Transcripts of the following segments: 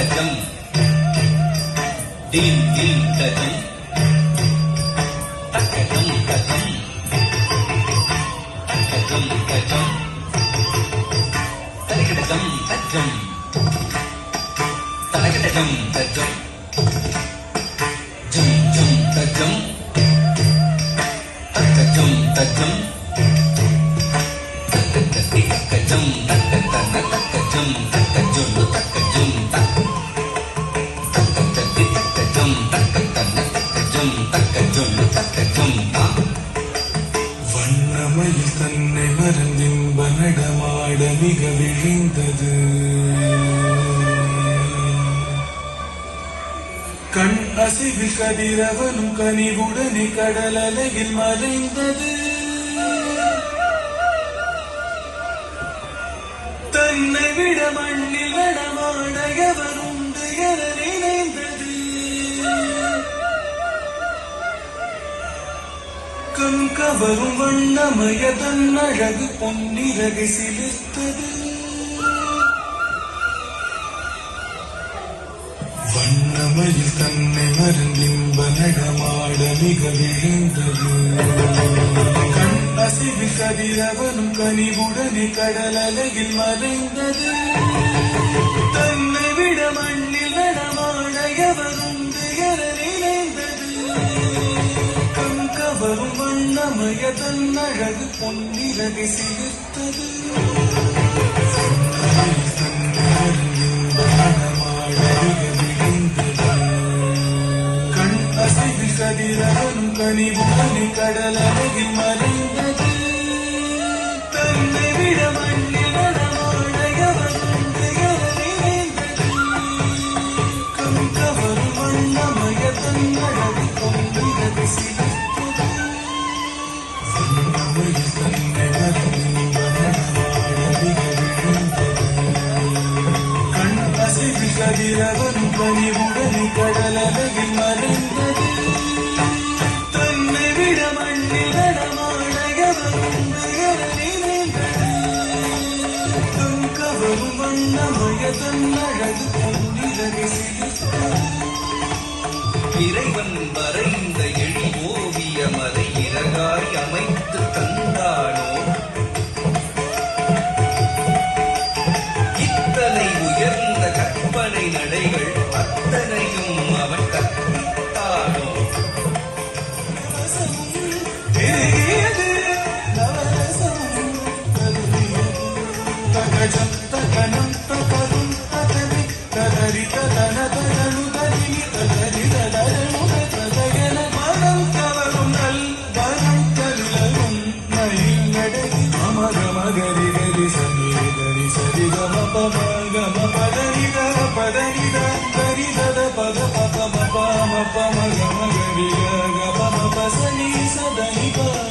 கஜம் theme theme கஜம் தக்கஜம் கஜம் தக்கஜம் கஜம் தலகடஜம் கஜம் தலகடஜம் கஜம் ஜம் ஜம் கஜம் தக்கஜம் கஜம் தக்கஜம் தக்கஜம் தக்கஜம் தக்கஜம் தக்கஜம் வண்ணமயில் தன்னை மறந்தின்ப நடமாட மிக விழிந்தது. கண் அசைவில் கதிரவனும் கனிவுடனே கடல் அலையில் மறைந்தது. தன்னை விட மண்ணில் நடமாட எவருண்டு என நினைந்தது. கண் கவரும் வண்ணமய தன் அழகு பொன்னிறகை சிலிர்த்தது. வண்ணமயில் தன்னை மறந்தின்ப நடமாட மிக விழுந்தது. கண் அசைவில் கதிரவனும் கனிவுடனே கடல் அலையில் மறைந்தது. தன்னை விட மண்ணில் நடமாட எவருண்டு என நினைந்தது. கண் கவரும் வண்ணமய தன் அழகு பொன்னிறகை சிலிர்த்தது. கதிரவனும் கனிவுடனே கடல் அலையில் மறைந்தது. தன்னை விட மண்ணில் நடமாட எவருண்டு என நினைந்தது. கண் கவரும் வண்ணமய தன் அழகு பொன்னிறகை சிலிர்த்தது. வண்ணமயில் தன்னை மறந்தின்ப நடமாட மிக விழுந்தது. கண் அசைவில் கதிரவனும் கனிவுடனே கடல் அலையில் மறைந்தது. இறைவன் வரைந்த எழி ஓவியம் அதை இறகாய் அமைத்து தந்தானோ? இத்தனை உயர்ந்த கற்பனை நடைகள் அத்தனையும் அவன் கற்பித்தானோ?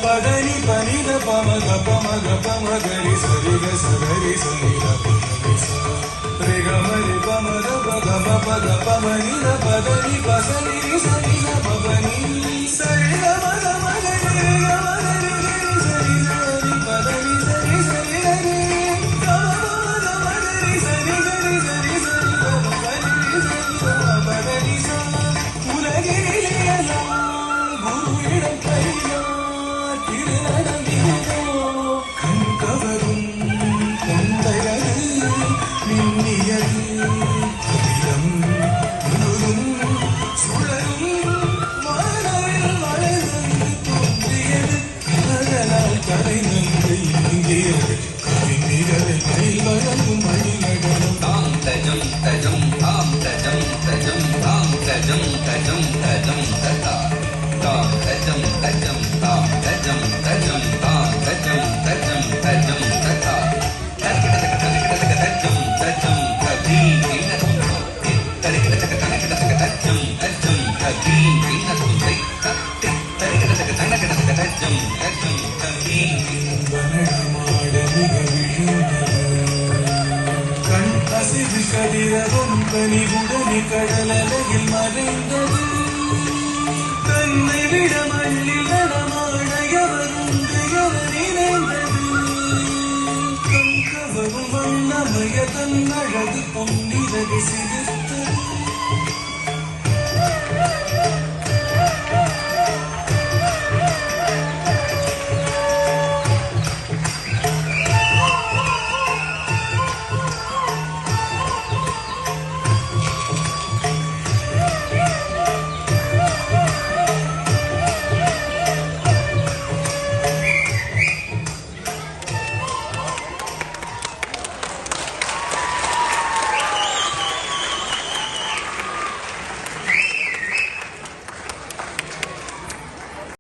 పదని పనిద పమగ పమగ పమగరి సరిగ సగరి సరిగ రేగ మరి పమగ పగ పగ పమనిద పదని పసని సరిగ పవని సరిగ మగ మగరి రేగ మగరి సరి సరి పదని సరి సరి హరి పమగ మగరి సరి గరి సరి సరి పమగరి సరి పదని స ఉలగిరిలేలా குருவிடம் கையா கண் கவரும் கொண்டையது மின்னியது அகிலம் முழுதும் சுழலும் மாணவில் மலர்ந்து தோன்றியது கடலால் கரைந்து இங்கியது கவிஞரை கையில் வழங்கும் மணிநடனம். தாம் தஜம் தஜம் தாம் தஜம் தஜம் தாம் தஜம் தஜம் தஜம் ததா தாம் தஜம் தஜம் தாம் தஜம் தஜம் தாம் தஜம் தஜம் தஜம் ததா தரிகிடதக தரிகிடதக தஜம் தஜம் ததீம் இனசுந்தோ தரிகிடதக தரிகிடதக தஜம் தஜம் ததீம் இனசுந்தை தத்தி தரிகிடதக தரிகிடதக தஜம் தஜம் ததீம் நடமாட மிக விழுந்தது. கண் அசைவில் கதிரவனும் கனிவுடனே கடல் அலையில் மறைந்தது. தன்னை விட மண்ணில் நடமாட எவருண்டு என நினைந்தது. கண் கவரும் வண்ணமய தன் அழகு பொன்னிறகை